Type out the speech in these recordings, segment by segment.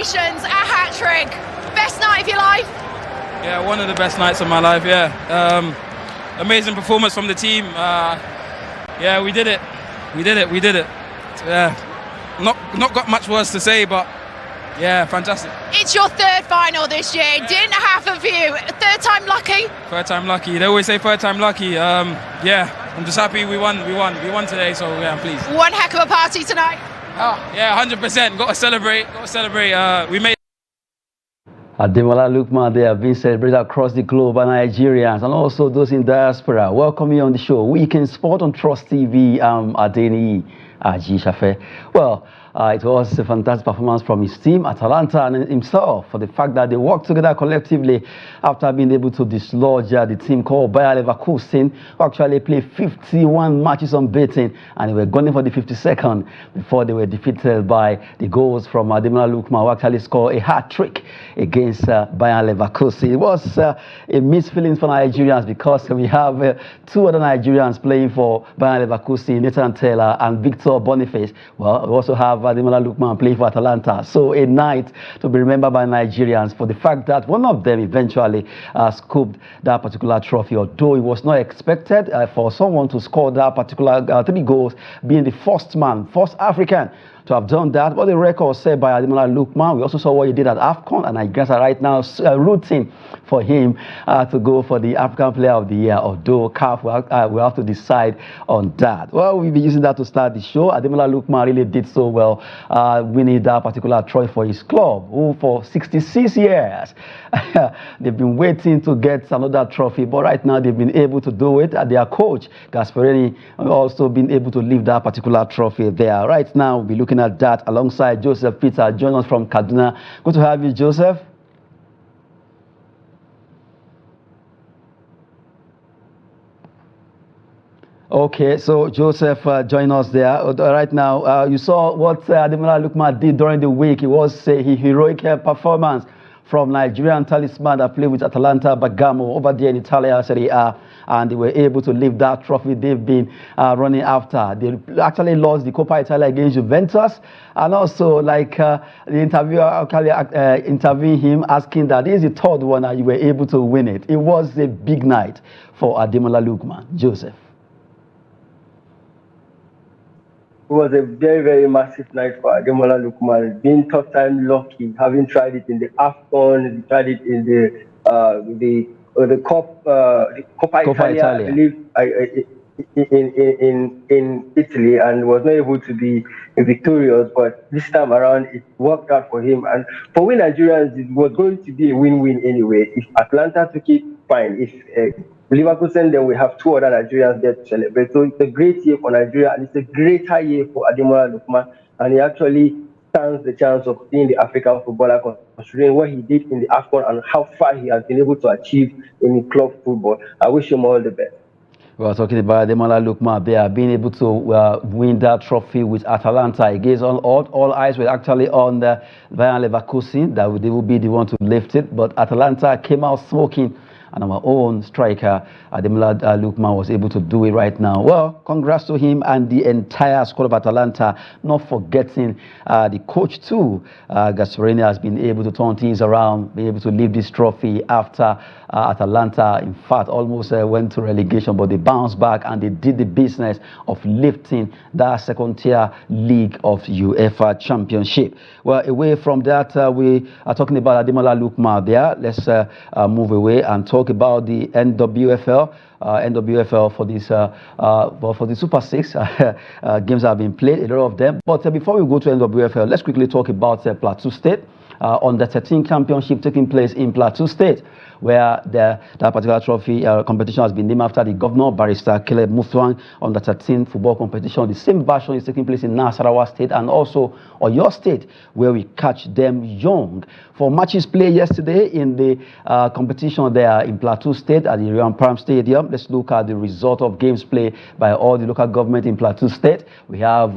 congratulations, a hat-trick. Best night of your life? Yeah, one of the best nights of my life, yeah. Amazing performance from the team. Yeah, we did it. We did it. Yeah, not got much words to say, but yeah, fantastic. It's your third final this year. Didn't have a view. Third time lucky? Third time lucky. They always say third time lucky. Yeah, I'm just happy we won today, so yeah, I'm pleased. One heck of a party tonight. Oh, yeah, 100%. Got to celebrate. We made Ademola Lookman, they have been celebrated across the globe by Nigerians and also those in diaspora. Welcome you on the show. Weekend Sport on Trust TV. I'm Adeni Ajishafe. Well, it was a fantastic performance from his team, Atalanta, and himself, for the fact that they worked together collectively after being able to dislodge the team called Bayer Leverkusen, who actually played 51 matches unbeaten, and they were gunning for the 52nd before they were defeated by the goals from Ademola Lookman, who actually scored a hat-trick against Bayer Leverkusen. It was a mixed feelings for Nigerians because we have two other Nigerians playing for Bayer Leverkusen, Nathan Taylor and Victor Boniface. Well, we also have Ademola Lookman playing for Atalanta. So a night to be remembered by Nigerians for the fact that one of them eventually scooped that particular trophy, although it was not expected for someone to score that particular 3 goals, being the first African to have done that. But the record set by Ademola Lookman, we also saw what he did at AFCON, and Nigerians are right now rooting for him to go for the African Player of the Year, although CAF will have to decide on that. Well, we'll be using that to start the show. Ademola Lookman really did so well, winning that particular trophy for his club, who for 66 years, they've been waiting to get another trophy, but right now they've been able to do it. Their coach, Gasperini, also been able to leave that particular trophy there. Right now, we'll be looking at that alongside Joseph Peter, join us from Kaduna. Good to have you, Joseph. Okay, so Joseph, join us there. Right now, you saw what Ademola Lookman did during the week. It was a heroic performance from Nigerian talisman that played with Atalanta Bergamo over there in Italia Serie A, and they were able to lift that trophy they've been running after. They actually lost the Coppa Italia against Juventus, and also like the interviewer actually interviewing him, asking that this is the third one and you were able to win it. It was a big night for Ademola Lookman. Joseph. It was a very, very massive night for Ademola Lookman. Being tough time lucky, having tried it in the AFCON, tried it in the Coppa Italia. I believe, in Italy, and was not able to be victorious. But this time around, it worked out for him. And for we Nigerians, it was going to be a win-win anyway. If Atlanta took it, fine. If Leverkusen, then we have 2 other Nigerians there to celebrate. So it's a great year for Nigeria, and it's a greater year for Ademola Lookman, and he actually stands the chance of being the African footballer, considering what he did in the AFCON and how far he has been able to achieve in club football. I wish him all the best. We are talking about Ademola Lookman. They are being able to win that trophy with Atalanta. Against all eyes were actually on the Bayer Leverkusen, that they will be the one to lift it, but Atalanta came out smoking, and our own striker, Ademola Lookman, was able to do it right now. Well, congrats to him and the entire squad of Atalanta, not forgetting the coach too. Gasperini has been able to turn things around, be able to lift this trophy after Atalanta, in fact, almost went to relegation, but they bounced back and they did the business of lifting that second-tier league of UEFA Championship. Well, away from that, we are talking about Ademola Lookman there. Let's move away and talk about the NWFL. For this for the Super 6 games have been played, a lot of them. But before we go to NWFL, let's quickly talk about Plateau State. On the 13 championship taking place in Plateau State, where that particular trophy competition has been named after the governor, Barrister Caleb Mutfwang, on the 13 football competition. The same version is taking place in Nasarawa State and also Oyo State, where we catch them young. For matches played yesterday in the competition there in Plateau State at the Rian Palm Stadium, let's look at the result of games played by all the local government in Plateau State. We have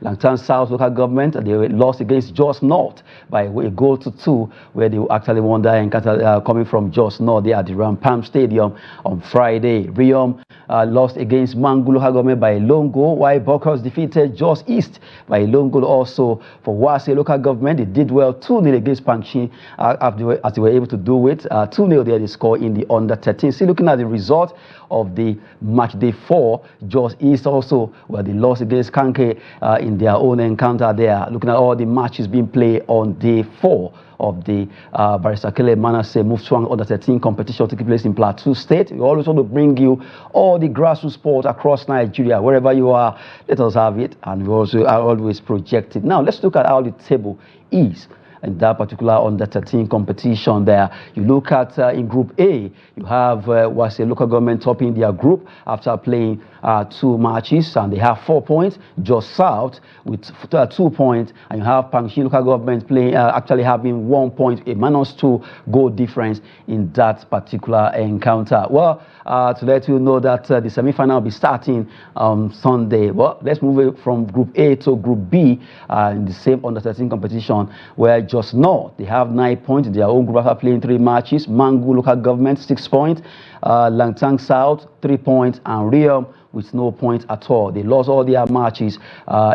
Langtan South local government. They lost against Jos North by a goal 3-2, where they actually won that encounter coming from Jos North there at the Rampam Stadium on Friday. Riom lost against Mangu local government by a lone goal, while Bokos defeated Jos East by a lone goal also. For Wase local government, they did well 2-0 against Pangshin as they were able to do it. 2-0 there they score in the under-13. See, looking at the result of the match day 4, Jos East also, where they lost against Kanke in their own encounter there. Looking at all the matches being played on day 4 of the Barrister Kele Manasseh Mufswang under-13 competition taking place in Plateau State. We always want to bring you all the grassroots sport across Nigeria. Wherever you are, let us have it, and we also are always projected. Now, let's look at how the table is in that particular under-13 competition there. You look at in Group A, you have Wase local government topping their group after playing 2 matches, and they have 4 points. Jos South with 2 points, and you have Pangshin local government playing actually having 1 point, a -2 goal difference in that particular encounter. Well, to let you know that the semi-final will be starting on Sunday. Well, let's move it from Group A to Group B in the same under-13 competition, where Jos North, they have 9 points in their own group after playing 3 matches. Mangu local government 6 points, Langtang South 3 points, and Riom with no points at all. They lost all their matches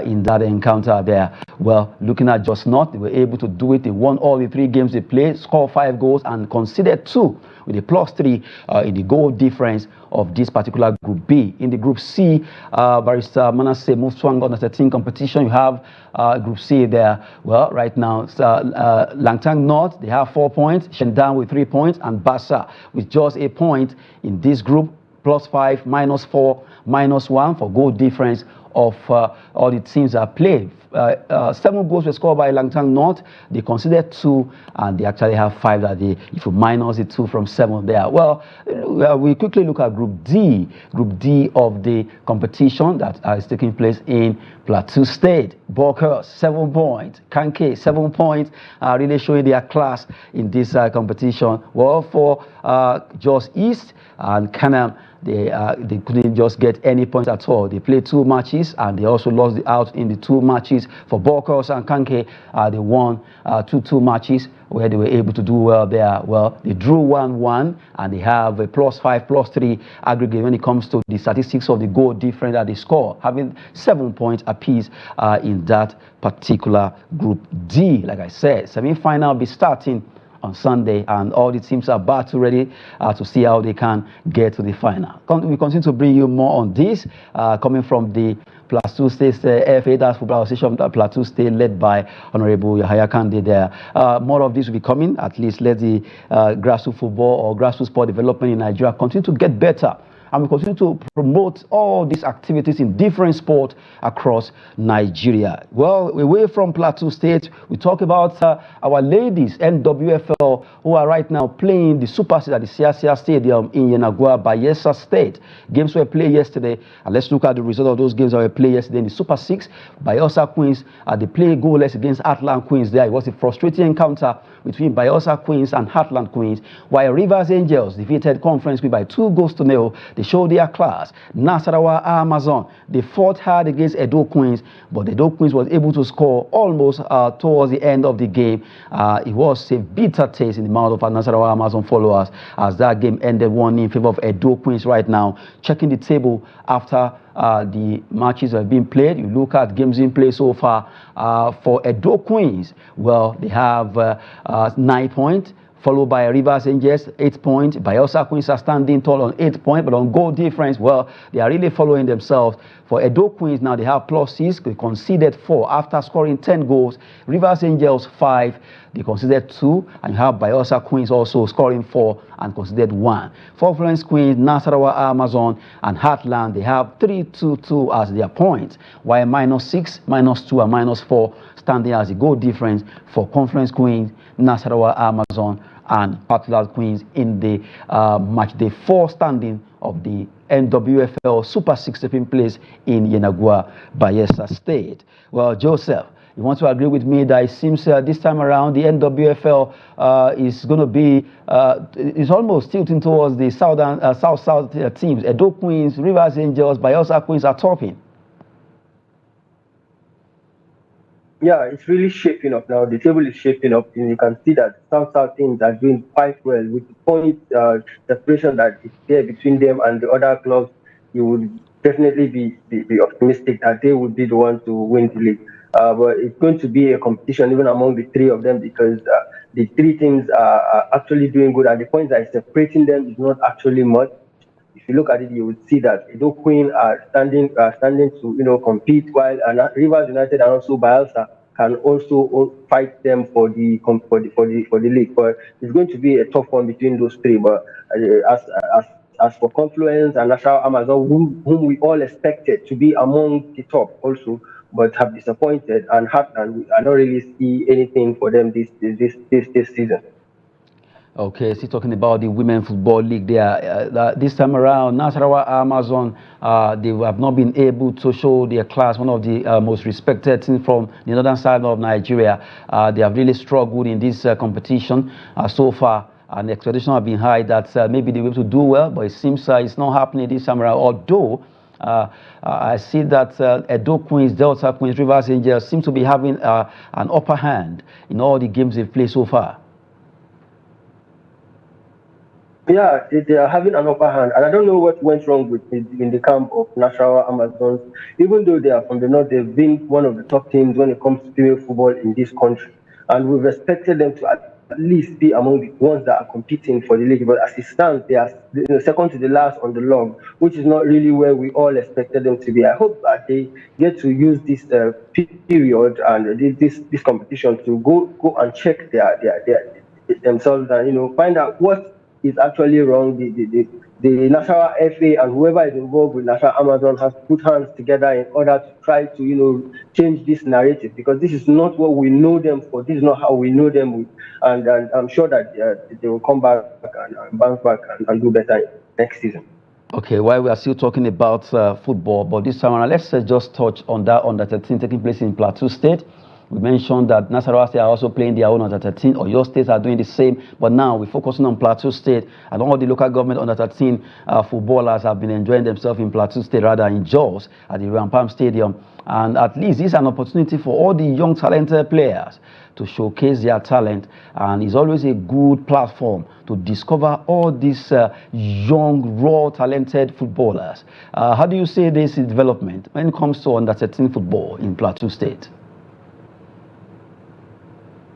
in that encounter there. Well, looking at Jos North, they were able to do it. They won all the 3 games they played, scored 5 goals, and conceded 2 with a +3 in the goal difference of this particular Group B. In the Group C, Barrister Manasseh Mufswang under-13 competition, you have Group C there. Well, right now, Langtang North, they have 4 points, Shendan with 3 points, and Bassa with just a point in this group, +5, -4, -1 for goal difference of all the teams that played. 7 goals were scored by Langtang North. They conceded 2, and they actually have 5 that they, if you minus the 2 from 7 there. Well, we quickly look at Group D. Group D of the competition that is taking place in Plateau State. Bokers 7 points, Kanke 7 points, really showing their class in this competition. Well, for Jos East and Kanam, they couldn't just get any points at all. They played 2 matches, and they also lost out in the 2 matches. For Bokos and Kanke, they won 2 matches where they were able to do well there. Well, they drew 1-1, and they have a +5, +3 aggregate when it comes to the statistics of the goal difference that they score, having 7 points apiece in that particular Group D. Like I said, semi-final will be starting on Sunday, and all the teams are battle ready to see how they can get to the final. We continue to bring you more on this coming from the Plateau State FA, that's Football Association Plateau State, led by Honorable Yahaya Kande there. More of this will be coming. At least let the grassroots football or grassroots sport development in Nigeria continue to get better, and we continue to promote all these activities in different sports across Nigeria. Well, away from Plateau State, we talk about our ladies, NWFL, who are right now playing the Super 6 at the Siasia Stadium in Yenagua, Bayelsa State. Games were played yesterday, and let's look at the result of those games that were played yesterday in the Super 6. Bayelsa Queens, they played goalless against Heartland Queens there. It was a frustrating encounter between Bayelsa Queens and Heartland Queens, while Rivers Angels defeated Conference Queen by 2-0. They showed their class. Nasarawa Amazon, they fought hard against Edo Queens, but Edo Queens was able to score almost towards the end of the game. It was a bitter taste in the mouth of our Nasarawa Amazon followers as that game ended 1 in favor of Edo Queens right now. Checking the table after the matches have been played, you look at games in play so far for Edo Queens. Well, they have 9 points, followed by Rivers Angels, 8 points. Bayelsa Queens are standing tall on 8 points, but on goal difference, well, they are really following themselves. For Edo Queens now, they have +6. They conceded 4 after scoring 10 goals. Rivers Angels 5. They conceded 2, and you have Bayelsa Queens also scoring 4 and conceded 1. For Florence Queens, Nasarawa Amazon, and Heartland, they have 3-2-2 as their points, while -6, -2, and -4 standing as the goal difference for Conference Queens, Nasarawa Amazon, and Heartland Queens in the match day 4 standing of the NWFL Super 6 taking place in Yenagua, Bayelsa State. Well, Joseph, you want to agree with me that it seems this time around the NWFL is going to be is almost tilting towards the south teams. Edo Queens, Rivers Angels, Bayelsa Queens are topping. Yeah, it's really shaping up now. The table is shaping up, and you can see that South teams are doing quite well with the point separation that is there between them and the other clubs. You would definitely be optimistic that they would be the one to win the league. But it's going to be a competition even among the three of them because the three teams are actually doing good, and the points that is separating them is not actually much. If you look at it, you would see that Edo Queen are standing to compete, while Rivers United and also Bielsa can also fight them for the league. But it's going to be a tough one between those three. But as as for Confluence and National Amazon, whom we all expected to be among the top also, but have disappointed and I don't really see anything for them this season. Okay, still talking about the Women Football League there. This time around, Nasarawa Amazon, they have not been able to show their class, one of the most respected teams from the northern side of Nigeria. They have really struggled in this competition so far. And the expectations have been high that maybe they will be able to do well, but it seems it's not happening this time around. Although I see that Edo Queens, Delta Queens, Rivers Angels seem to be having an upper hand in all the games they've played so far. Yeah, they are having an upper hand, and I don't know what went wrong with in the camp of National Amazons. Even though they are from the north, they've been one of the top teams when it comes to female football in this country, and we've expected them to at least be among the ones that are competing for the league. But as it stands, they are second to the last on the log, which is not really where we all expected them to be. I hope that they get to use this period and this competition to go and check themselves and find out what is actually wrong. The National FA and whoever is involved with National Amazon has put hands together in order to try to change this narrative, because this is not what we know them for. This is not how we know them with, and I'm sure that they will come back and bounce back and do better next season. Okay, while we are still talking about football, but this time around, let's just touch on that under 13 taking place in Plateau State. We mentioned that Nasarawa State are also playing their own under 13, or your states are doing the same, but now we're focusing on Plateau State, and all the local government under 13 footballers have been enjoying themselves in Plateau State, rather in Jos at the Rampam Stadium. And at least this is an opportunity for all the young talented players to showcase their talent, and it's always a good platform to discover all these young, raw, talented footballers. How do you see this development when it comes to under 13 football in Plateau State?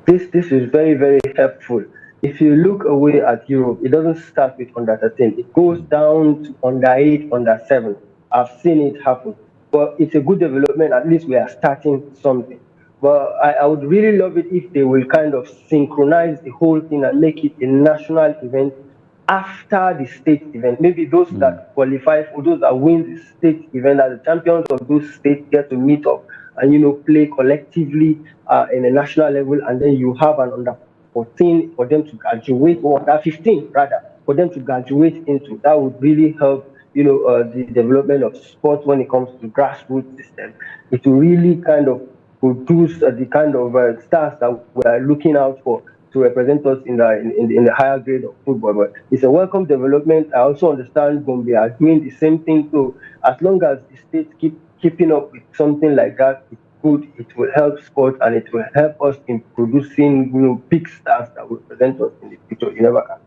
This is very, very helpful. If you look away at Europe, it doesn't start with under 13. It goes down to under 8, under 7. I've seen it happen. But it's a good development. At least we are starting something. But I would really love it if they will kind of synchronize the whole thing and make it a national event after the state event. Maybe those that qualify for those that win the state event as the champions of those states get to meet up and play collectively in a national level, and then you have an under 14 for them to graduate, or under 15 rather, for them to graduate into. That would really help the development of sports when it comes to grassroots system. It will really kind of produce the kind of stars that we are looking out for to represent us in the higher grade of football. But it's a welcome development. I also understand Gombe are doing the same thing. So as long as the states keeping up with something like that, it's good. It will help sport, and it will help us in producing big stars that will represent us in the future. You never can.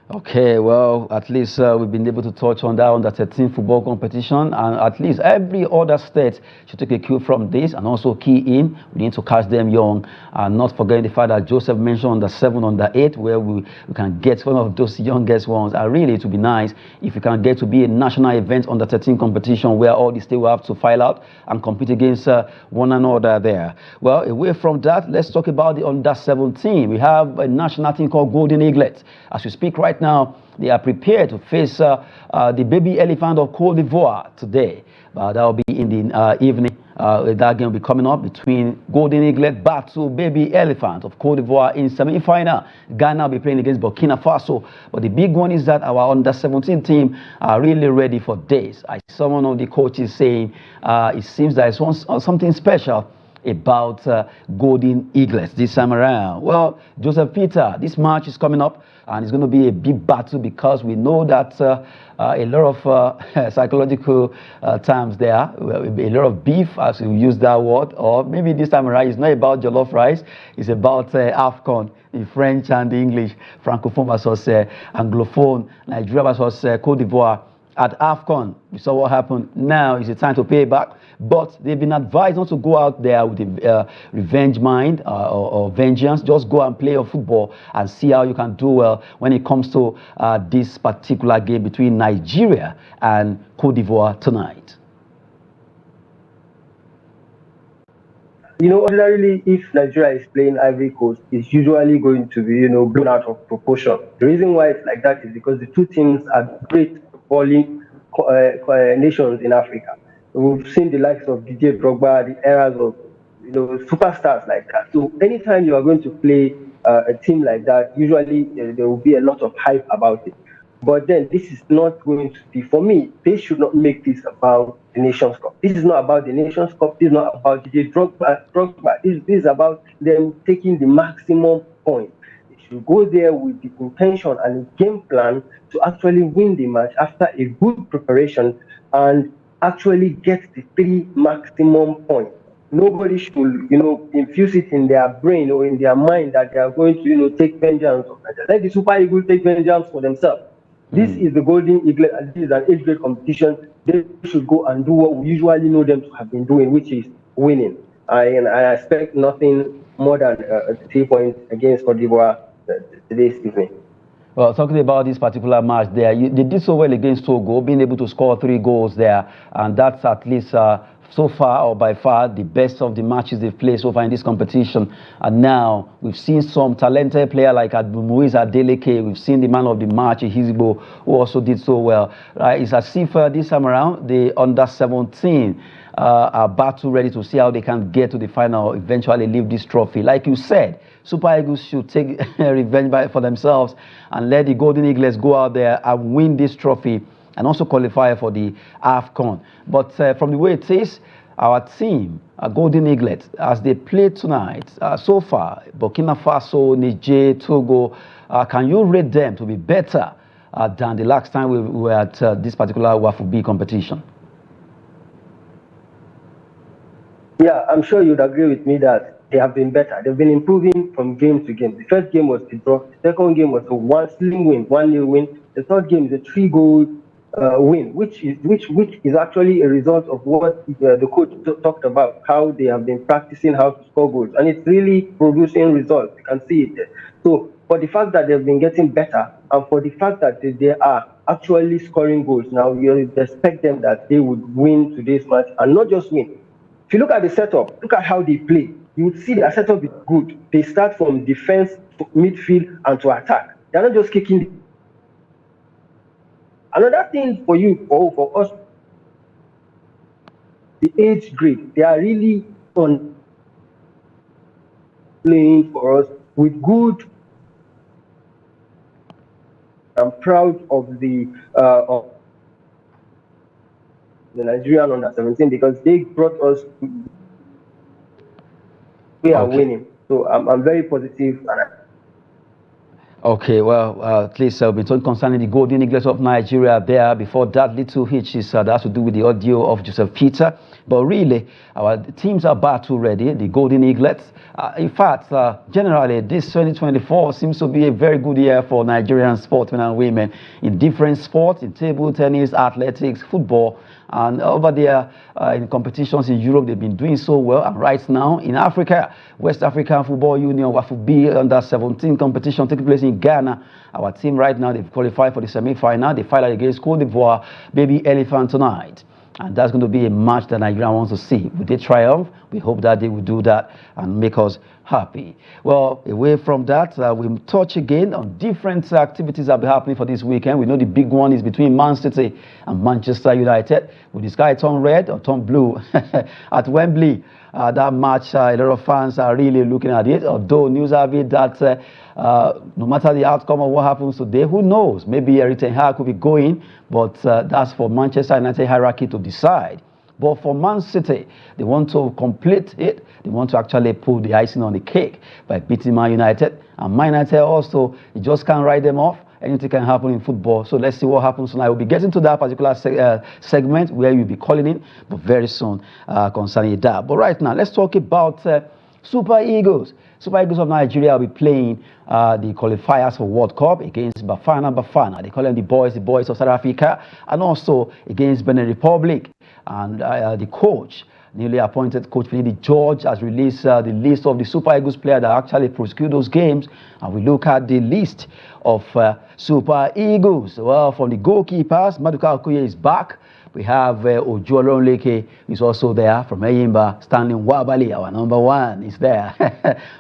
Okay, well, at least we've been able to touch on that under 13 football competition, and at least every other state should take a cue from this and also key in. We need to catch them young, and not forgetting the fact that Joseph mentioned under 7, under 8, where we can get one of those youngest ones. And really, it would be nice if we can get to be a national event under 13 competition where all the states will have to file out and compete against one another there. Well, away from that, let's talk about the under 17. We have a national team called Golden Eaglets. As we speak right now, they are prepared to face the baby elephant of Cote d'Ivoire today. That will be in the evening. That game will be coming up between Golden Eaglet battle baby elephant of Cote d'Ivoire in semi-final. Ghana will be playing against Burkina Faso. But the big one is that our under-17 team are really ready for this. I saw one of the coaches saying it seems that it's something special about Golden Eaglets this time around. Well, Joseph Peter, this match is coming up, and it's going to be a big battle because we know that a lot of psychological terms there, a lot of beef, as we use that word, or maybe this time around it's not about jollof rice, it's about AFCON, the French and the English, Francophone versus Anglophone, Nigeria versus Cote d'Ivoire. At AFCON, we saw what happened. Now is the time to pay back. But they've been advised not to go out there with a revenge mind or vengeance. Just go and play your football and see how you can do well when it comes to this particular game between Nigeria and Cote d'Ivoire tonight. You know, ordinarily, if Nigeria is playing Ivory Coast, it's usually going to be, blown out of proportion. The reason why it's like that is because the two teams are great footballing nations in Africa. We've seen the likes of Didier Drogba, the eras of, superstars like that. So anytime you are going to play a team like that, usually there will be a lot of hype about it. But then this is not going to be, for me, they should not make this about the Nations Cup. This is not about the Nations Cup. This is not about Didier Drogba. This is about them taking the maximum point. They should go there with the intention and a game plan to actually win the match after a good preparation and actually get the 3 maximum points. Nobody should, infuse it in their brain or in their mind that they are going to, take vengeance. Let the Super Eagles take vengeance for themselves. This is the Golden Eaglet, and this is an age-grade competition. They should go and do what we usually know them to have been doing, which is winning. And I expect nothing more than 3 points against Cote d'Ivoire this evening. Well, talking about this particular match there, they did so well against Togo, being able to score 3 goals there, and that's at least so far, or by far, the best of the matches they've played so far in this competition. And now we've seen some talented player like Moise Adeleke. We've seen the man of the match, Hizbo, who also did so well. It's as if this time around, the under-17 are battle ready to see how they can get to the final, eventually leave this trophy. Like you said, Super Eagles should take revenge for themselves and let the Golden Eaglets go out there and win this trophy and also qualify for the AFCON. But from the way it is, our team, Golden Eaglets, as they play tonight, so far, Burkina Faso, Niger, Togo, can you rate them to be better than the last time we were at this particular WAFU B competition? Yeah, I'm sure you'd agree with me that they have been better. They've been improving from game to game. The first game was a draw. The second game was a 1-0 win. The third game is a 3-goal win, which is actually a result of what the coach talked about, how they have been practicing how to score goals, and it's really producing results. You can see it there. So for the fact that they've been getting better, and for the fact that they are actually scoring goals now, you expect them that they would win today's match, and not just win. If you look at the setup, look at how they play, you would see their setup is good. They start from defense to midfield and to attack. They're not just kicking. Another thing for you, for us, the age grade, they are really on playing for us with good. I'm proud of the Nigerian under-17 because they brought us. We are winning, so I'm very positive. Okay, well, at least we've been talking concerning the Golden Eaglets of Nigeria there. Before that, little hitch is that has to do with the audio of Joseph Peter. But really, our teams are battle ready, the Golden Eaglets. In fact, generally, this 2024 seems to be a very good year for Nigerian sportsmen and women in different sports, in table tennis, athletics, football. And over there in competitions in Europe, they've been doing so well. And right now in Africa, West African Football Union, WAFU B under-17 competition taking place in Ghana. Our team right now, they've qualified for the semi-final. They fight against Cote d'Ivoire, Baby Elephant tonight. And that's going to be a match that Nigeria wants to see. With the triumph, we hope that they will do that and make us happy. Well, away from that, we'll touch again on different activities that will be happening for this weekend. We know the big one is between Man City and Manchester United. Will the sky turn red or turn blue at Wembley? That match, a lot of fans are really looking at it, although news have it that no matter the outcome of what happens today, who knows? Maybe Eric Ten Hag could be going, but that's for Manchester United hierarchy to decide But for Man City, they want to complete it. They want to actually put the icing on the cake by beating Man United. And Man United also, you just can't write them off. Anything can happen in football. So let's see what happens tonight. We'll be getting to that particular segment where you'll be calling in, but very soon concerning that. But right now, let's talk about Super Eagles. Super Eagles of Nigeria will be playing the qualifiers for World Cup against Bafana. They call them the boys of South Africa, and also against Benin Republic. And the coach, newly appointed coach Finidi George, has released the list of the Super Eagles players that actually prosecute those games. And we look at the list of Super Eagles. Well, from the goalkeepers, Maduka Okoye is back. We have Ojo Olonleke is also there. From Eyimba, Stanley Wabali, our number one, is there.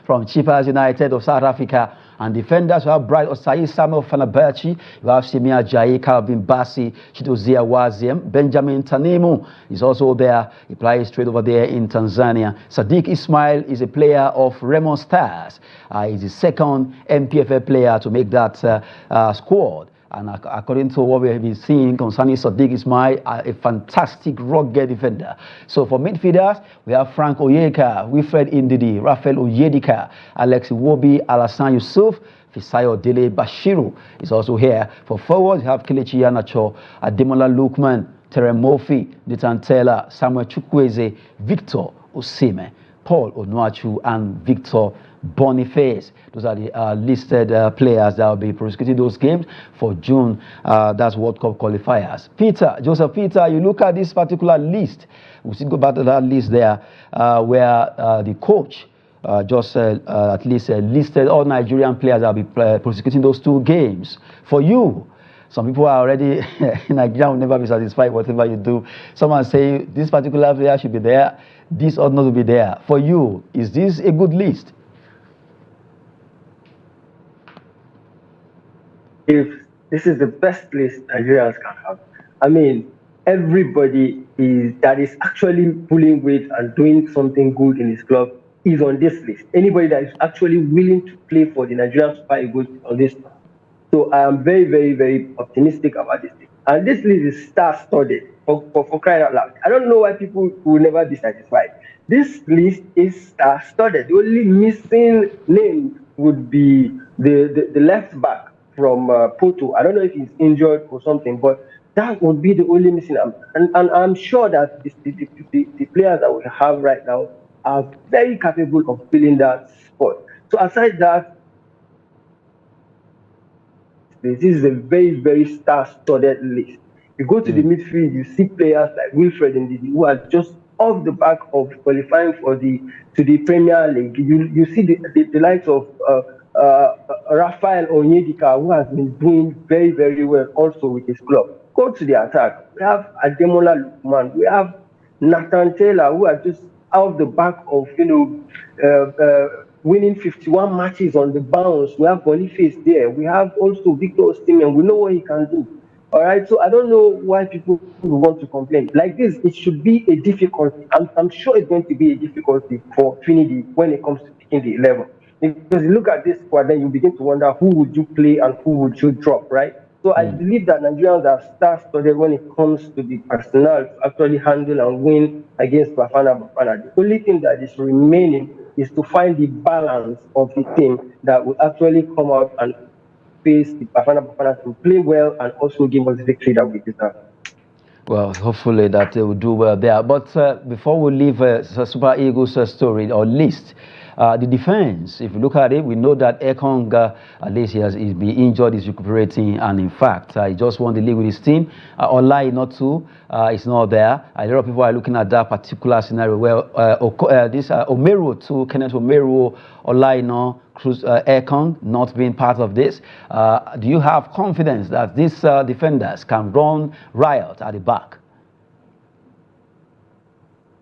From Chippers United of South Africa. And defenders, we have Bright Osayi, Samuel Fenerbahce, you have Simi Ajayi, Calvin Bassi, Chidozia Waziem, Benjamin Tanimu is also there. He plays straight over there in Tanzania. Sadiq Ismail is a player of Remo Stars. He's the second MPFA player to make that squad. And according to what we have been seeing concerning Sadiq Ismail, a fantastic rugged defender. So for midfielders, we have Frank Oyeka, Wilfred Indidi, Rafael Oyedika, Alex Iwobi, Alassane Yusuf, Fisayo Dele Bashiru is also here. For forwards, we have Kelechi Iheanacho, Ademola Lookman, Terem Murphy, Nathan Taylor, Samuel Chukwueze, Victor Osimhen, Paul Onuachu, and Victor Boniface. Those are the listed players that will be prosecuting those games for June. That's World Cup qualifiers. Joseph Peter, you look at this particular list. We should go back to that list there where the coach just at least listed all Nigerian players that will be prosecuting those two games. For you, some people are already in Nigeria will never be satisfied whatever you do. Someone say this particular player should be there, this ought not to be there. For you, is this a good list? If this is the best list Nigerians can have. I mean, everybody that is actually pulling weight and doing something good in his club is on this list. Anybody that is actually willing to play for the Nigerian Super Eagles on this list. So I am very, very, very optimistic about this thing. And this list is star-studded for crying out loud. I don't know why people will never be satisfied. This list is star-studded. The only missing name would be the left back from Porto. I don't know if he's injured or something, but that would be the only missing. And I'm sure that the players that we have right now are very capable of filling that spot. So aside that, this is a very, very star-studded list. You go to the midfield, you see players like Wilfred Ndidi who are just off the back of qualifying for the Premier League. You see the likes of Rafael Onyedika, who has been doing very, very well also with his club. Go to the attack. We have Ademola Lookman. We have Nathan Taylor, who are just out the back of winning 51 matches on the bounce. We have Boniface there. We have also Victor Osimhen. We know what he can do. All right. So I don't know why people want to complain. Like this, it should be a difficulty. I'm sure it's going to be a difficulty for Finidi when it comes to picking the 11. Because you look at this squad, then you begin to wonder who would you play and who would you drop, right? So I believe that Nigerians are star-studded when it comes to the personnel to actually handle and win against Bafana. The only thing that is remaining is to find the balance of the team that will actually come out and face the Bafana to play well and also give us the victory that we deserve. Well, hopefully that they will do well there. But before we leave Super Eagles story or list, the defense, if you look at it, we know that Ekong, at least he's been injured, he's recuperating, and in fact, he just won the league with his team. Olai Notu is not there. A lot of people are looking at that particular scenario where Omeru too, Kenneth Omeru, Olai no, Cruz Ekong not being part of this. Do you have confidence that these defenders can run riot at the back?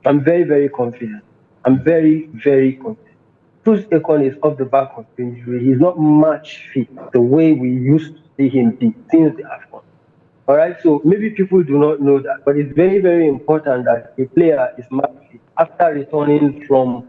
I'm very, very confident. I'm very, very confident. Cruz Ekong is off the back of injury. He's not match fit the way we used to see him be since the AFCON. All right, so maybe people do not know that, but it's very, very important that a player is match fit after returning from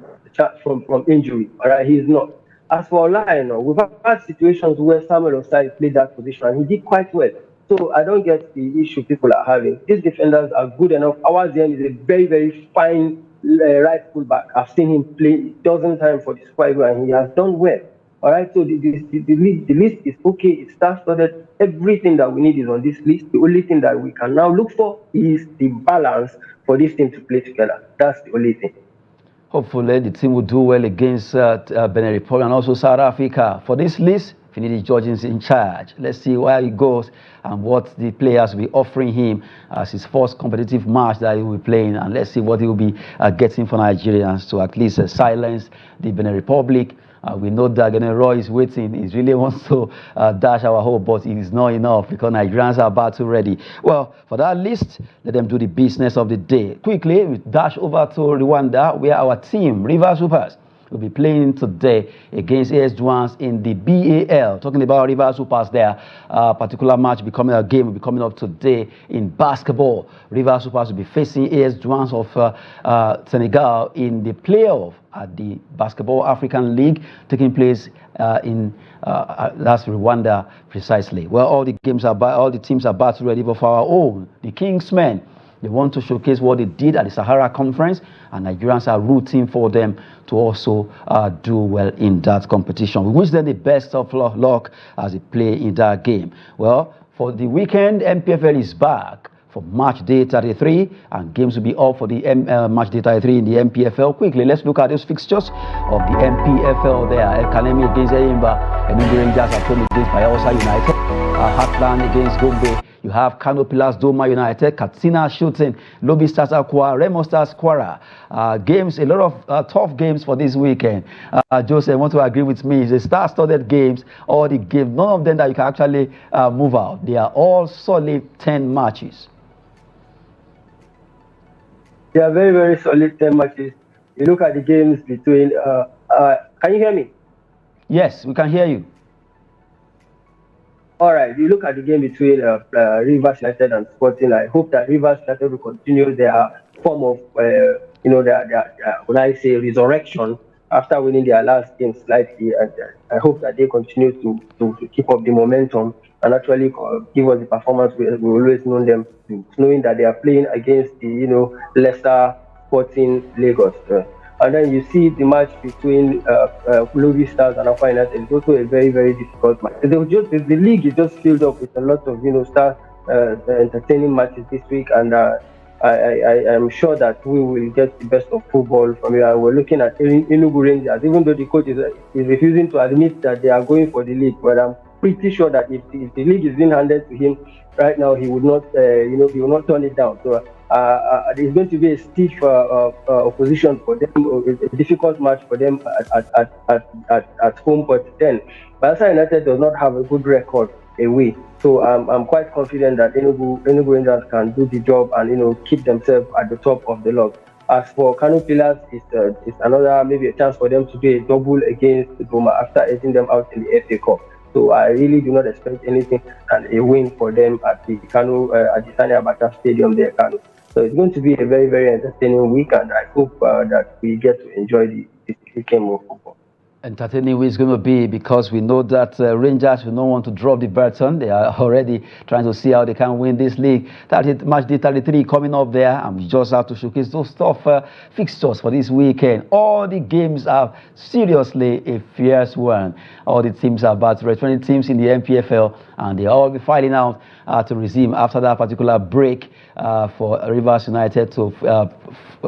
injury. All right, he's not. As for Olai, we've had situations where Samuel Osai played that position and he did quite well. So I don't get the issue people are having. These defenders are good enough. Our Zen is a very, very fine right fullback. I've seen him play dozen times for the Super Eagles and he has done well. All right, so the list is okay. It starts started. Everything that we need is on this list. The only thing that we can now look for is the balance for this team to play together. That's the only thing. Hopefully, the team will do well against Benin Republic and also South Africa. For this list, Finidi George is in charge. Let's see where he goes and what the players will be offering him as his first competitive match that he will be playing. And let's see what he will be getting for Nigerians to at least silence the Benin Republic. We know that Ghanaian Roy is waiting. He really wants to dash our hope, but it is not enough because Nigerians are battle ready. Well, for that list, let them do the business of the day. Quickly, we dash over to Rwanda, where our team, River Supers, will be playing today against AS Douanes in the BAL. Talking about River Supers there, particular match becoming a game will be coming up today in basketball. River Supers will be facing AS Douanes of Senegal in the playoff at the Basketball African League taking place in that's Rwanda precisely. Well, all the teams are battle ready, but for our own, the Kingsmen, they want to showcase what they did at the Sahara Conference, and Nigerians are rooting for them to also do well in that competition. We wish them the best of luck as they play in that game. Well, for the weekend, MPFL is back for match day 33, and games will be up for the match day 33 in the MPFL. Quickly, let's look at those fixtures of the MPFL there. El Kanemi against Eyimba, Enugu Rangers at home against Bayelsa United, Heartland against Gombe. You have Kano Pillars Doma United, Katsina Shooting, Lobby Stars Aqua, Remo Stars Kwara. Games, a lot of tough games for this weekend. Joseph, want to agree with me? It's a star-studded games, all the games, none of them that you can actually move out. They are all solid 10 matches. They are very, very solid 10 matches. You look at the games between... can you hear me? Yes, we can hear you. All right, you look at the game between Rivers United and Sporting. I hope that Rivers United will continue their form of, when I say resurrection after winning their last game slightly. And I hope that they continue to keep up the momentum and actually give us the performance we always known them to, knowing that they are playing against the lesser Sporting Lagos. And then you see the match between Lobby Stars and Aqua United. It's also a very, very difficult match. The league is just filled up with a lot of star entertaining matches this week, and I am sure that we will get the best of football from here. We're looking at Enugu Rangers, even though the coach is refusing to admit that they are going for the league. But I'm pretty sure that if the league is being handed to him right now, he would not, he will not turn it down. So it's going to be a stiff opposition for them, a difficult match for them at home. But then, Bayelsa United does not have a good record away, so I'm quite confident that Enugu Rangers can do the job and keep themselves at the top of the log. As for Kano Pillars, it's another maybe a chance for them to do a double against Doma after edging them out in the FA Cup. So I really do not expect anything and a win for them at the Kano at the Sani Abacha Stadium there, Kano. So it's going to be a very, very entertaining week, and I hope that we get to enjoy the weekend of football. Entertaining week is going to be because we know that Rangers will not want to drop the baton. They are already trying to see how they can win this league. Match day 33 coming up there, and we just have to showcase those tough fixtures for this weekend. All the games are seriously a fierce one. All the teams are about 20 teams in the MPFL, and they all be fighting out to resume after that particular break for Rivers United to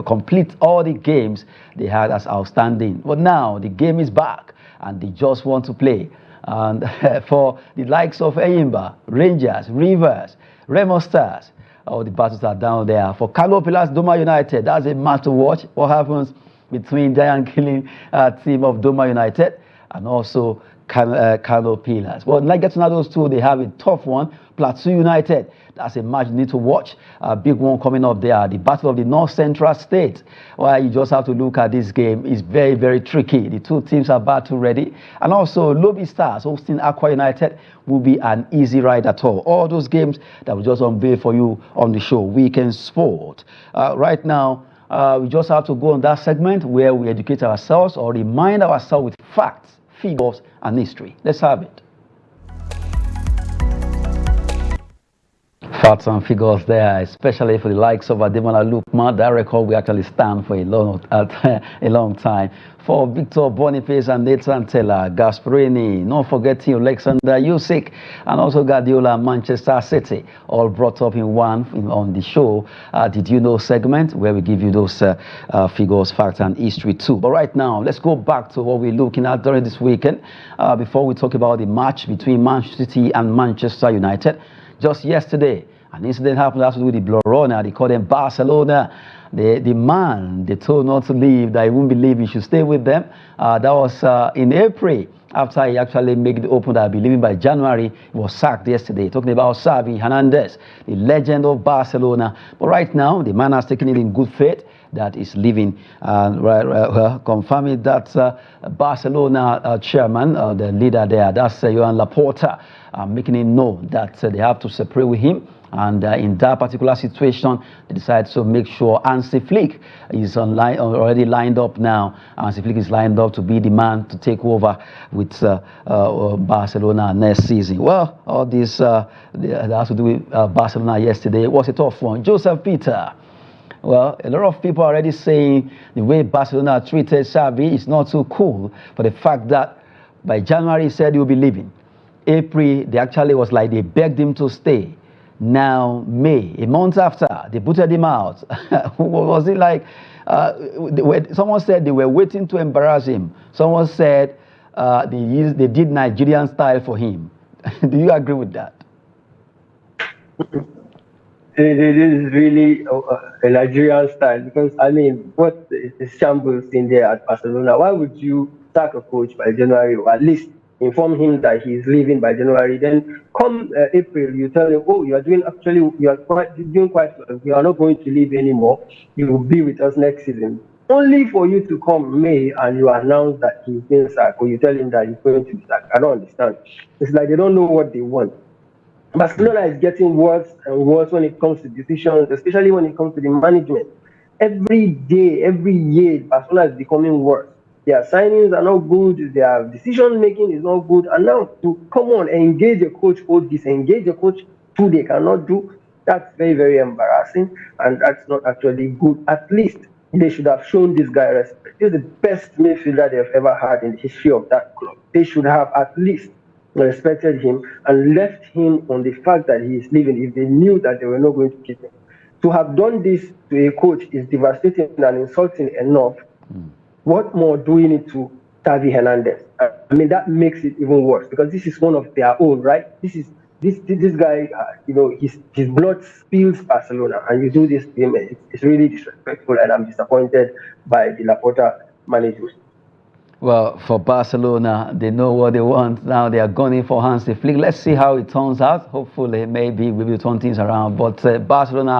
complete all the games they had as outstanding. But now the game is back and they just want to play. And for the likes of Eyimba, Rangers, Rivers, Remo Stars, all the battles are down there. For Kano Pillars Doma United, that's a match to watch. What happens between giant killing team of Doma United and also Kano Pillars. Well, like getting out those two, they have a tough one. Plateau United, that's a match you need to watch. A big one coming up there, the Battle of the North Central State. Well, you just have to look at this game. It's very, very tricky. The two teams are battle ready. And also, Lobby Stars hosting Aqua United will be an easy ride at all. All those games that we just unveil for you on the show, Weekend Sport. Right now, we just have to go on that segment where we educate ourselves or remind ourselves with facts, figures, and history. Let's have it. Facts and figures there, especially for the likes of Ademola Lookman. That record will actually stand for a long time. For Victor Boniface and Nathan Taylor, Gasparini, not forgetting Alexander Usyk, and also Guardiola, Manchester City, all brought up in one on the show. Did you know segment where we give you those figures, facts, and history too. But right now, let's go back to what we're looking at during this weekend. Before we talk about the match between Manchester City and Manchester United. Just yesterday, an incident happened after with the Blaugrana. They called them Barcelona. The man they told not to leave, that he wouldn't believe he should stay with them. That was in April, after he actually made it open that I believe by January, he was sacked yesterday. Talking about Xavi Hernandez, the legend of Barcelona. But right now, the man has taken it in good faith that is leaving, confirming that Barcelona chairman, the leader there, that's Joan Laporta, making it known that they have to separate with him. And in that particular situation, they decided to make sure Hansi Flick is already lined up now. Hansi Flick is lined up to be the man to take over with Barcelona next season. Well, all this that has to do with Barcelona yesterday was a tough one. Joseph Peter. Well, a lot of people are already saying the way Barcelona treated Xavi is not so cool, for the fact that by January he said he will be leaving. April, they actually was like they begged him to stay. Now, May, a month after, they booted him out. Was it like, someone said they were waiting to embarrass him. Someone said they did Nigerian style for him. Do you agree with that? It is really a Nigerian style, because, I mean, what is shambles in there at Barcelona? Why would you sack a coach by January, or at least inform him that he is leaving by January? Then come April, you tell him, oh, you are doing quite well. You are not going to leave anymore. You will be with us next season. Only for you to come May and you announce that he's being sacked, or you tell him that he's going to be sacked. I don't understand. It's like they don't know what they want. Barcelona is getting worse and worse when it comes to decisions, especially when it comes to the management. Every day, every year, Barcelona is becoming worse. Their signings are not good, their decision making is not good. And now to come on, engage a coach or disengage a coach who they cannot do, that's very, very embarrassing, and that's not actually good. At least they should have shown this guy respect. He's the best midfielder they've ever had in the history of that club. They should have at least respected him and left him on the fact that he is leaving if they knew that they were not going to keep him. To have done this to a coach is devastating and insulting enough. What more doing it to Xavi Hernandez? I mean, that makes it even worse, because this is one of their own, right? This guy, his blood spills Barcelona, and you do this to him. It's really disrespectful, and I'm disappointed by the Laporta management. Well, for Barcelona, they know what they want. Now they are gunning for Hansi Flick. Let's see how it turns out. Hopefully, maybe we will turn things around. But Barcelona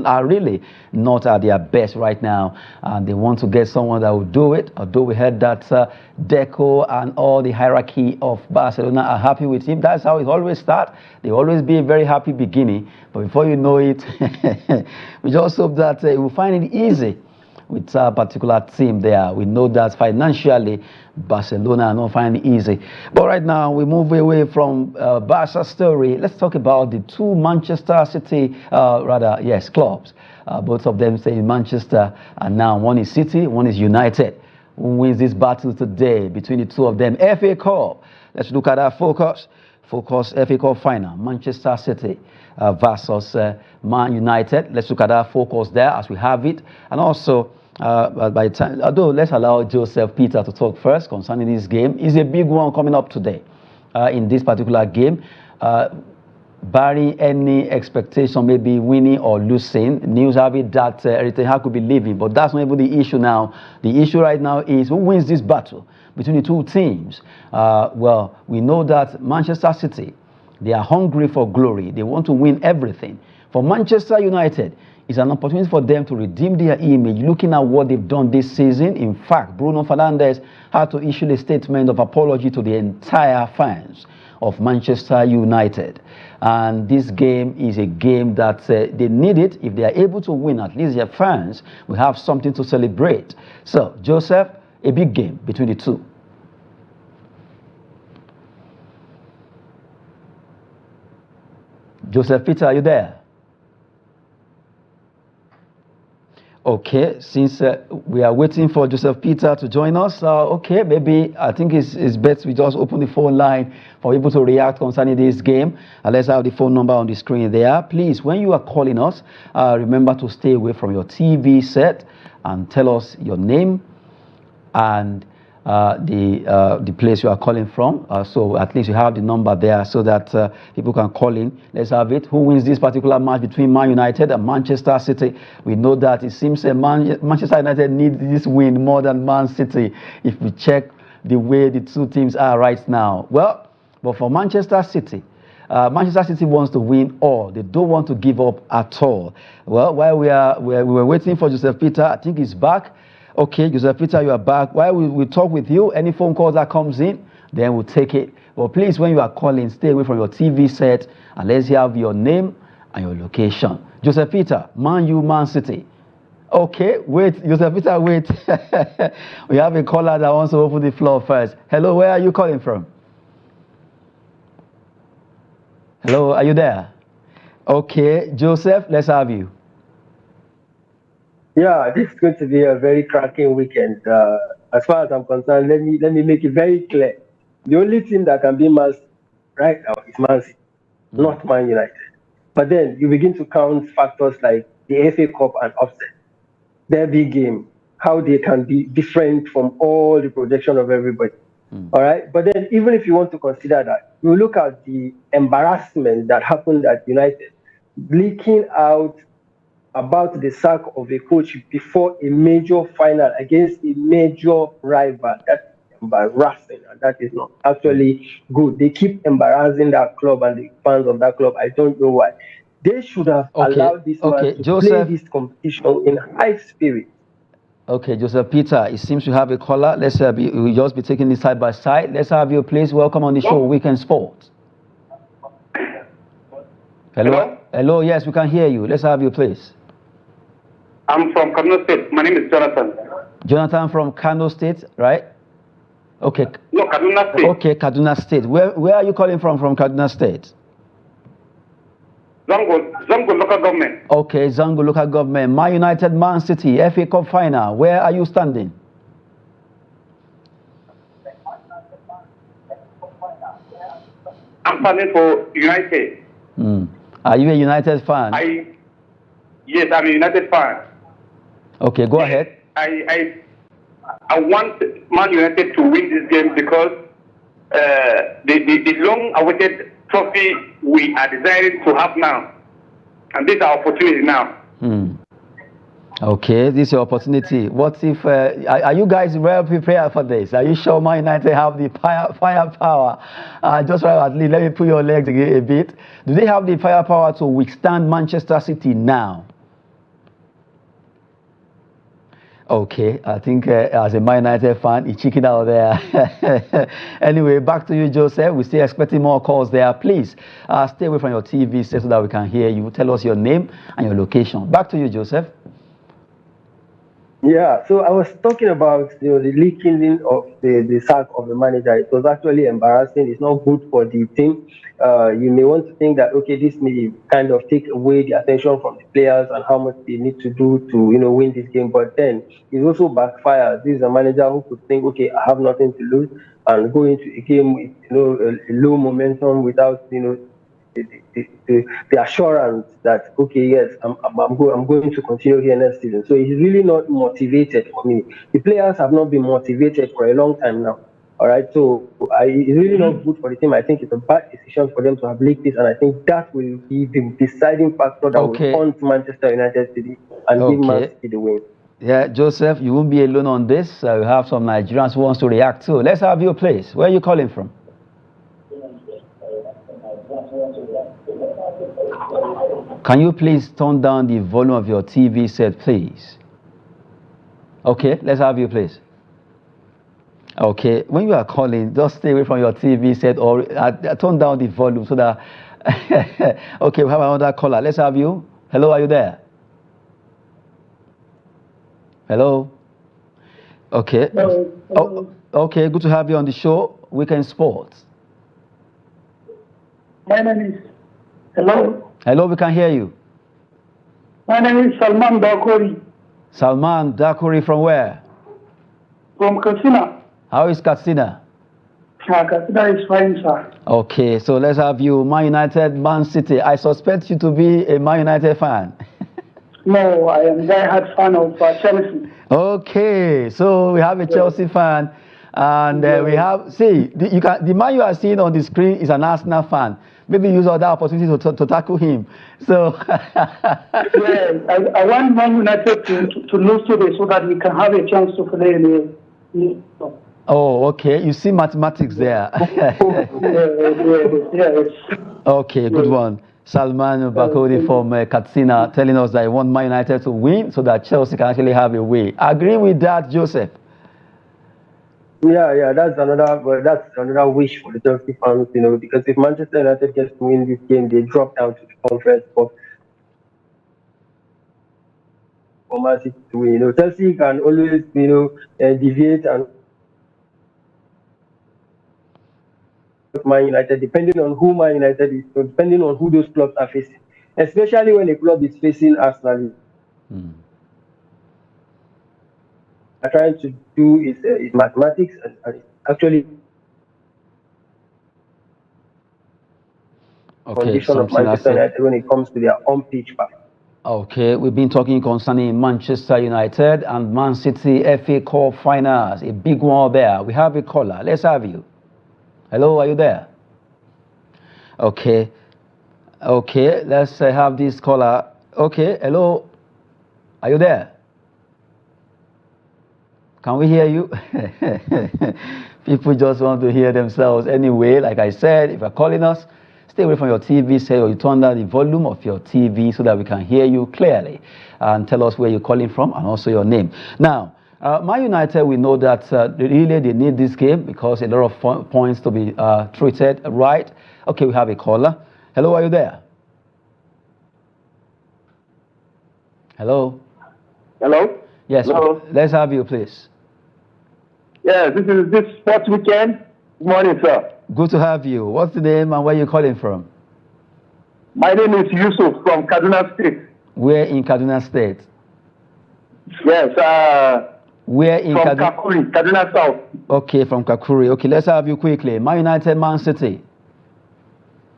are really not at their best right now. And they want to get someone that will do it. Although we heard that Deco and all the hierarchy of Barcelona are happy with him. That's how it always starts. They always be a very happy beginning. But before you know it, we just hope that he will find it easy with a particular team there. We know that financially Barcelona are not finding it easy. But right now we move away from Barca's story. Let's talk about the two Manchester City, clubs. Both of them stay in Manchester, and now one is City, one is United. Who wins this battle today between the two of them? FA Cup. Let's look at our focus. FA Cup final, Manchester City versus Man United. Let's look at our focus there as we have it. And also, by the time, although let's allow Joseph Peter to talk first concerning this game. It's a big one coming up today in this particular game. Barring any expectation, maybe winning or losing, news have it that Eric Ten Hag could be leaving, but that's not even the issue now. The issue right now is who wins this battle between the two teams. Well, we know that Manchester City, they are hungry for glory. They want to win everything. For Manchester United, it's an opportunity for them to redeem their image, looking at what they've done this season. In fact, Bruno Fernandes had to issue a statement of apology to the entire fans of Manchester United. And this game is a game that they need it. If they are able to win, at least their fans will have something to celebrate. So, Joseph, a big game between the two. Joseph Peter, are you there? Okay, since we are waiting for Joseph Peter to join us, okay, maybe I think it's best we just open the phone line for people to react concerning this game. Let's have the phone number on the screen there. Please, when you are calling us, remember to stay away from your TV set and tell us your name and the place you are calling from. So at least you have the number there so that people can call in. Let's have it. Who wins this particular match between Man United and Manchester City? We know that it seems Manchester United needs this win more than Man City if we check the way the two teams are right now. Well, but for Manchester City, Manchester City wants to win all. They don't want to give up at all. Well, while we were waiting for Joseph Peter, I think he's back. Okay, Joseph Peter, you are back. While we talk with you, any phone calls that comes in, then we'll take it. But please, when you are calling, stay away from your TV set and let's have your name and your location. Joseph Peter, Man U, Man City. Okay, wait, Joseph Peter, wait. We have a caller that wants to open the floor first. Hello, where are you calling from? Hello, are you there? Okay, Joseph, let's have you. Yeah, this is going to be a very cracking weekend. As far as I'm concerned, let me make it very clear. The only team that can be Man City right now is Man City, not Man United. But then you begin to count factors like the FA Cup and upset, their big game, how they can be different from all the projection of everybody. All right. But then even if you want to consider that, you look at the embarrassment that happened at United, leaking out about the sack of a coach before a major final against a major rival. That's embarrassing, and that is not actually good. They keep embarrassing that club and the fans of that club. I don't know why. They should have allowed this man to Joseph, play this competition in high spirit. Okay, Joseph Peter, it seems you have a caller. Let's we'll just be taking this side by side. Let's have you, please. Welcome on the show, Weekend Sports. Hello? Hello, yes, we can hear you. Let's have you, please. I'm from Kano State. My name is Jonathan. Jonathan from Kano State, right? Okay. No, Kaduna State. Okay, Kaduna State. Where are you calling from Kaduna State? Zango local government. Okay, Zango local government. Man United, Man City, FA Cup final. Where are you standing? I'm standing for United. Are you a United fan? Yes, I'm a United fan. Okay, go ahead. I want Man United to win this game because the long-awaited trophy we are desiring to have now, and this is our opportunity now. Okay, this is your opportunity. What if, are you guys well prepared for this? Are you sure Man United have the firepower? Just right, at least let me put your legs a bit. Do they have the firepower to withstand Manchester City now? Okay, I think as a Man United fan, it's chicken out there. Anyway, back to you, Joseph. We're still expecting more calls there. Please stay away from your TV set so that we can hear you. Tell us your name and your location. Back to you, Joseph. Yeah, so I was talking about the leaking of the sack of the manager. It was actually embarrassing. It's not good for the team. You may want to think that, okay, this may kind of take away the attention from the players and how much they need to do to, win this game. But then it also backfires. This is a manager who could think, okay, I have nothing to lose and go into a game with, a low momentum without, the assurance that, okay, yes, I'm going to continue here next season. So he's really not motivated for me. The players have not been motivated for a long time now. All right, so it's really not good for the team. I think it's a bad decision for them to have leaked this, and I think that will be the deciding factor that will haunt Manchester United City and give Man City the win. Yeah, Joseph, you won't be alone on this. We have some Nigerians who wants to react too. Let's have your place. Where are you calling from? Can you please turn down the volume of your TV set, please? Okay, let's have you, please. Okay, when you are calling, just stay away from your TV set or turn down the volume so that... Okay, we have another caller. Let's have you. Hello, are you there? Hello? Okay. Hello. Okay, good to have you on the show. Weekend Sports. My name is... Hello? Hello, we can hear you. My name is Salman Bakori. Salman Dakuri from where? From Katsina. How is Katsina? Katsina is fine, sir. Okay, so let's have you, Man United, Man City. I suspect you to be a Man United fan. No, I am a die-hard fan of Chelsea. Okay, so we have a Chelsea fan, and we have, see, the man you are seeing on the screen is an Arsenal fan. Maybe use all that opportunity to tackle him. So, Yeah, I want Man United to lose today so that we can have a chance to play in the. oh, okay, you see mathematics there. Yes. Okay, good one. Salman Bakodi from Katsina telling us that he wants Man United to win so that Chelsea can actually have a way. Agree with that, Joseph? Yeah, that's another wish for the Chelsea fans, because if Manchester United gets to win this game, they drop down to the conference for Man City to win. Chelsea can always, deviate and Man United, depending on who Man United is, depending on who those clubs are facing, especially when a club is facing Arsenal. Are trying to do is mathematics and actually condition of Manchester United when it comes to their on-pitch pass. Okay, we've been talking concerning Manchester United and Man City FA Cup finals. A big one there. We have a caller. Let's have you. Hello, are you there? Okay. Okay, let's have this caller. Okay, hello. Are you there? Can we hear you? People just want to hear themselves anyway. Like I said, if you're calling us, stay away from your TV set, or you turn down the volume of your TV so that we can hear you clearly, and tell us where you're calling from and also your name. Now, Man United, we know that really they need this game because a lot of points to be treated right. Okay, we have a caller. Hello, are you there? Hello? Hello? Yes, Hello? Let's have you, please. Yeah, this sports weekend. Good morning, sir. Good to have you. What's the name and where you calling from? My name is Yusuf from Kaduna State. Where in Kaduna State? Yes, where in from Kakuri, Kaduna South. Okay, from Kakuri. Okay, let's have you quickly. Man United, Man City.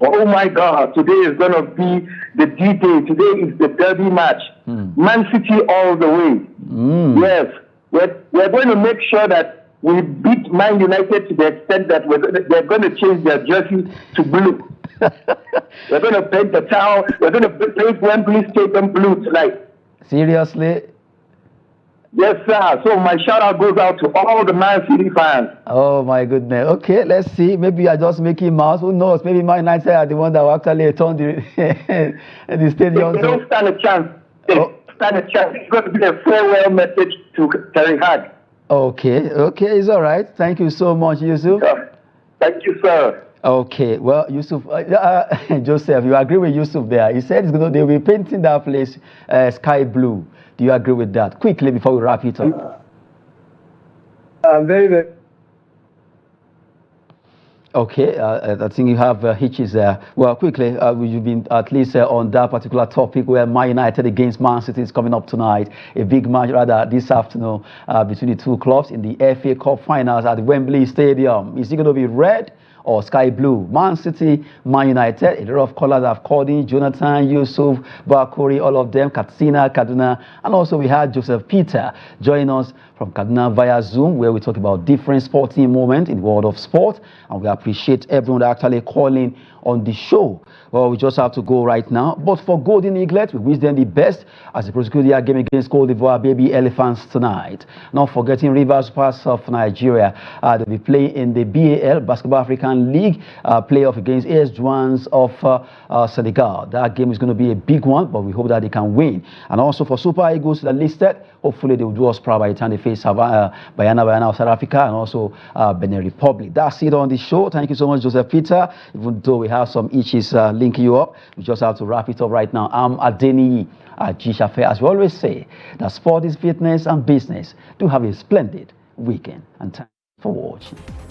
Oh my God, today is going to be the D-Day. Today is the derby match. Man City all the way. Yes, we're going to make sure that we beat Man United to the extent that they're going to change their jersey to blue. We're going to paint the town. We're going to paint Wembley Stadium blue tonight. Seriously? Yes, sir. So my shout out goes out to all the Man City fans. Oh my goodness. Okay, let's see. Maybe I just making mouse. Who knows? Maybe Man United are the one that will actually turn the stadium. They don't stand a chance. They don't stand a chance. It's going to be a farewell message to Terry Hag. Okay, it's all right. Thank you so much, Yusuf. Thank you, sir. Okay, well, Yusuf, Joseph, you agree with Yusuf there. He said they'll be painting that place sky blue. Do you agree with that? Quickly, before we wrap it up. Very, very. Okay, I think you have hitches there. Well, quickly, you've been at least on that particular topic where Man United against Man City is coming up tonight. A big match, rather, this afternoon between the two clubs in the FA Cup finals at Wembley Stadium. Is it going to be red or sky blue? Man City, Man United. A lot of callers have called in. Jonathan, Yusuf, Bakuri, all of them. Katsina, Kaduna. And also we had Joseph Peter join us from Kaduna via Zoom, where we talk about different sporting moments in the world of sport. And we appreciate everyone that actually calling on the show. Well, we just have to go right now. But for Golden Eaglet, we wish them the best as they prosecute their game against Cote d'Ivoire Baby Elephants tonight. Not forgetting Rivers Pass of Nigeria. They'll be playing in the BAL, Basketball African League, playoff against AS Douanes of Senegal. That game is going to be a big one, but we hope that they can win. And also for Super Eagles that listed, hopefully they will do us proud by the time they face Bayana of South Africa and also Benin Republic. That's it on the show. Thank you so much, Joseph Peter. Even though we have some itches linking you up, we just have to wrap it up right now. I'm Adeniyi Ajisafe. As we always say, that sport is fitness and business. Do have a splendid weekend and time for watching.